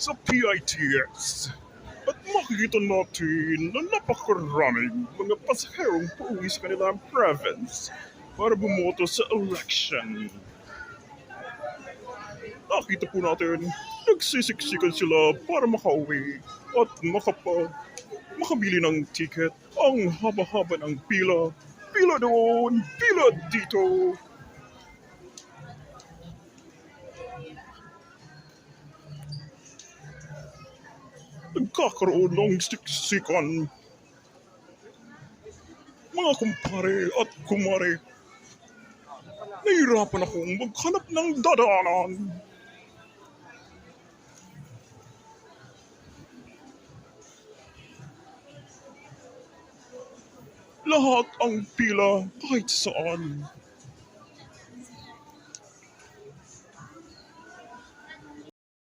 sa PITX at makikita natin na napakaraming mga pasaherong pauwi sa kanilang province para bumoto sa election. Nakita po natin, nagsisiksikan sila para makauwi at makabili ng ticket. Ang haba-haba ng pila. Pila doon, pila dito. Nagkakaroon ng siksikan. Mga kumpare at kumare, nahihirapan akong maghanap ng dadaanan. Lahat ang pila kahit saan.